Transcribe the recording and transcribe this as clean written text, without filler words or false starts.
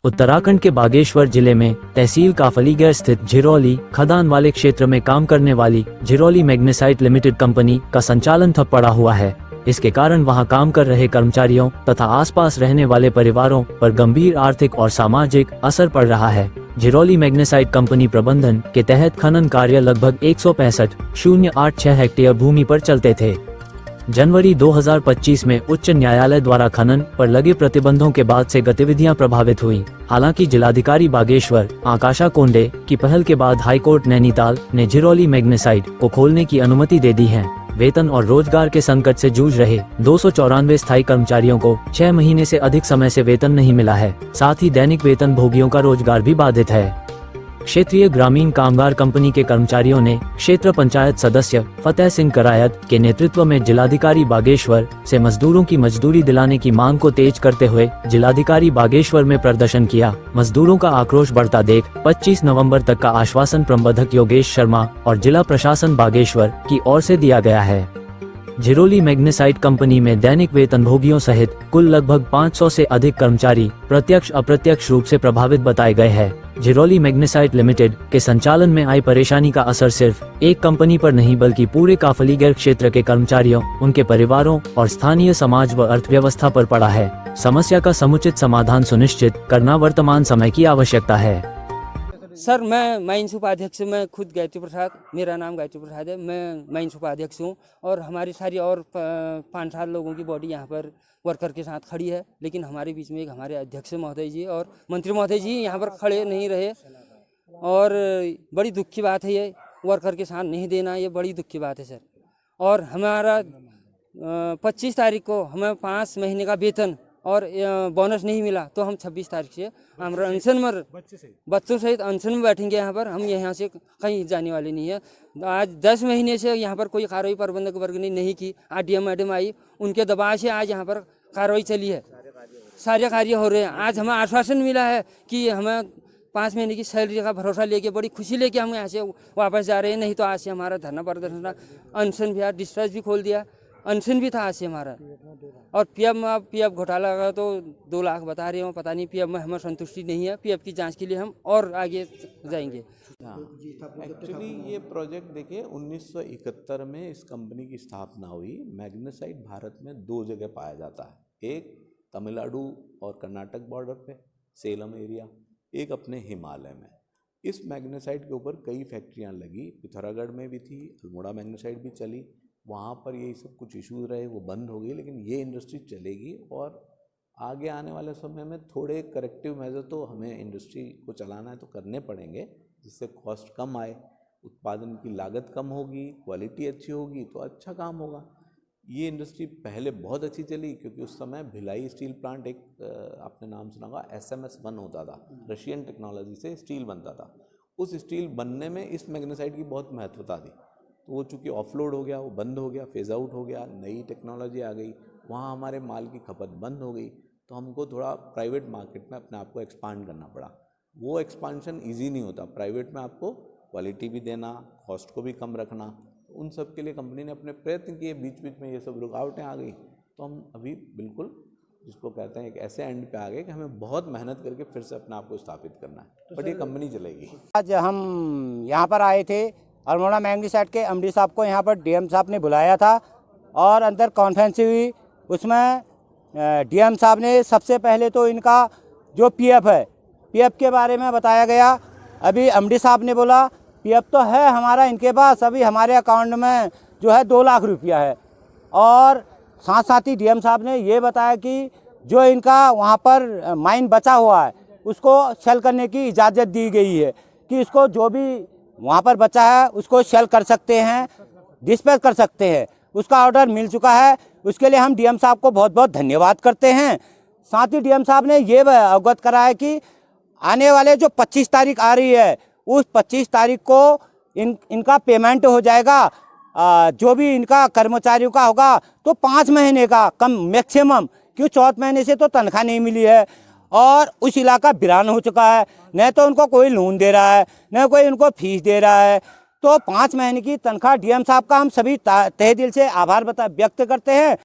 उत्तराखंड के बागेश्वर जिले में तहसील काफलीगैर स्थित झिरोली खदान वाले क्षेत्र में काम करने वाली झिरोली मैग्नेसाइट लिमिटेड कंपनी का संचालन ठप पड़ा हुआ है। इसके कारण वहां काम कर रहे कर्मचारियो65 तथा आसपास रहने वाले परिवारों पर गंभीर आर्थिक और सामाजिक असर पड़ रहा है। झिरोली मैग्नेसाइट कंपनी प्रबंधन के तहत खनन कार्य लगभग 165,086 हेक्टेयर भूमि पर चलते थे। जनवरी 2025 में उच्च न्यायालय द्वारा खनन पर लगे प्रतिबंधों के बाद से गतिविधियां प्रभावित हुई। हालांकि जिलाधिकारी बागेश्वर आकाशा कोंडे की पहल के बाद हाईकोर्ट नैनीताल ने झिरोली मैग्नेसाइट को खोलने की अनुमति दे दी है। वेतन और रोजगार के संकट से जूझ रहे 294 स्थायी कर्मचारियों को 6 महीने से अधिक समय से वेतन नहीं मिला है। साथ ही दैनिक वेतन भोगियों का रोजगार भी बाधित है। क्षेत्रीय ग्रामीण कामगार कंपनी के कर्मचारियों ने क्षेत्र पंचायत सदस्य फतेह सिंह करायत के नेतृत्व में जिलाधिकारी बागेश्वर से मजदूरों की मजदूरी दिलाने की मांग को तेज करते हुए जिलाधिकारी बागेश्वर में प्रदर्शन किया। मजदूरों का आक्रोश बढ़ता देख 25 नवंबर तक का आश्वासन प्रबंधक योगेश शर्मा और जिला प्रशासन बागेश्वर की ओर से दिया गया है। झिरोली मैग्नेसाइट कंपनी में दैनिक वेतन भोगियों सहित कुल लगभग 500 से अधिक कर्मचारी प्रत्यक्ष अप्रत्यक्ष रूप से प्रभावित बताए गए हैं। झिरोली मैग्नेसाइट लिमिटेड के संचालन में आई परेशानी का असर सिर्फ एक कंपनी पर नहीं बल्कि पूरे काफलीगैर क्षेत्र के कर्मचारियों, उनके परिवारों और स्थानीय समाज व अर्थव्यवस्था पर पड़ा है। समस्या का समुचित समाधान सुनिश्चित करना वर्तमान समय की आवश्यकता है। सर, मैं माइंस उपाध्यक्ष, मैं खुद गायत्री प्रसाद, मेरा नाम गायत्री प्रसाद है। मैं माइंस उपाध्यक्ष हूँ और हमारी सारी और 5-7 लोगों की बॉडी यहाँ पर वर्कर के साथ खड़ी है। लेकिन हमारे बीच में एक हमारे अध्यक्ष महोदय जी और मंत्री महोदय जी यहाँ पर खड़े नहीं रहे और बड़ी दुख की बात है। ये वर्कर के साथ नहीं देना, ये बड़ी दुख की बात है सर। और हमारा 25 तारीख को हमें 5 महीने का वेतन और बोनस नहीं मिला, तो हम 26 तारीख से हमारा अनशन में बच्चों सहित अनशन में बैठेंगे यहाँ पर। हम यहाँ से कहीं जाने वाले नहीं है। आज 10 महीने से यहाँ पर कोई कार्रवाई प्रबंधक वर्ग ने नहीं की। आरडीएम मैडम आई, उनके दबाव से आज यहाँ पर कार्रवाई चली है, सारे कार्य हो रहे हैं। आज हमें आश्वासन मिला है कि हमें 5 महीने की सैलरी का भरोसा लेके बड़ी खुशी लेके हम यहाँ से वापस जा रहे हैं। नहीं तो आज से हमारा धरना प्रदर्शन, अनशन भी, डिस्ट्रेस भी खोल दिया, अनशन भी था आज से हमारा। और पीएफ घोटाला का तो 2 लाख बता रहे हो, पता नहीं पीएफ में हमें संतुष्टि नहीं है। पीएफ की जांच के लिए हम और आगे जाएंगे। एक्चुअली ये प्रोजेक्ट देखिए 1971 में इस कंपनी की स्थापना हुई। मैग्नेसाइट भारत में 2 जगह पाया जाता है, एक तमिलनाडु और कर्नाटक बॉर्डर पे सेलम एरिया, एक अपने हिमालय में। इस मैग्नेसाइट के ऊपर कई फैक्ट्रियां लगी, पिथौरागढ़ में भी थी, अल्मोड़ा मैग्नेसाइट भी चली। वहाँ पर यही सब कुछ इश्यूज रहे, वो बंद हो गई। लेकिन ये इंडस्ट्री चलेगी और आगे आने वाले समय में थोड़े करेक्टिव मेजर तो हमें इंडस्ट्री को चलाना है तो करने पड़ेंगे, जिससे कॉस्ट कम आए, उत्पादन की लागत कम होगी, क्वालिटी अच्छी होगी तो अच्छा काम होगा। ये इंडस्ट्री पहले बहुत अच्छी चली क्योंकि उस समय भिलाई स्टील प्लांट, एक आपने नाम सुना होगा, SMS1 होता था, रशियन टेक्नोलॉजी से स्टील बनता था। उस स्टील बनने में इस मैग्नेसाइट की बहुत महत्वता थी। तो वो चूँकि ऑफलोड हो गया, वो बंद हो गया, फेज आउट हो गया, नई टेक्नोलॉजी आ गई, वहाँ हमारे माल की खपत बंद हो गई। तो हमको थोड़ा प्राइवेट मार्केट में अपने आप को एक्सपांड करना पड़ा। वो एक्सपांशन इजी नहीं होता, प्राइवेट में आपको क्वालिटी भी देना, कॉस्ट को भी कम रखना। उन सब के लिए कंपनी ने अपने प्रयत्न किए, बीच बीच में ये सब रुकावटें आ गई। तो हम अभी बिल्कुल जिसको कहते हैं एक ऐसे एंड पे आ गए कि हमें बहुत मेहनत करके फिर से अपने आप को स्थापित करना है, बट ये कंपनी चलेगी। आज हम यहाँ पर आए थे, अल्मोड़ा मैग्नेसाइट के एमडी साहब को यहाँ पर डीएम साहब ने बुलाया था और अंदर कॉन्फ्रेंस हुई। उसमें डीएम साहब ने सबसे पहले तो इनका जो पीएफ है, पीएफ के बारे में बताया गया। अभी एमडी साहब ने बोला पीएफ तो है हमारा इनके पास, अभी हमारे अकाउंट में जो है 2 लाख रुपया है। और साथ साथ ही डीएम साहब ने ये बताया कि जो इनका वहाँ पर माइन बचा हुआ है उसको सेल करने की इजाज़त दी गई है कि इसको जो भी वहाँ पर बचा है उसको सेल कर सकते हैं, डिस्पैच कर सकते हैं। उसका ऑर्डर मिल चुका है, उसके लिए हम डीएम साहब को बहुत बहुत धन्यवाद करते हैं। साथ ही डीएम साहब ने ये अवगत कराया कि आने वाले जो 25 तारीख आ रही है, उस 25 तारीख को इनका पेमेंट हो जाएगा। जो भी इनका कर्मचारियों का होगा तो 5 महीने का कम मैक्सिमम, क्यों 4th महीने से तो तनख्वाह नहीं मिली है और उस इलाका वीरान हो चुका है। न तो उनको कोई लोन दे रहा है, न कोई उनको फीस दे रहा है। तो 5 महीने की तनख्वाह डीएम साहब का हम सभी तहे दिल से आभार व्यक्त करते हैं।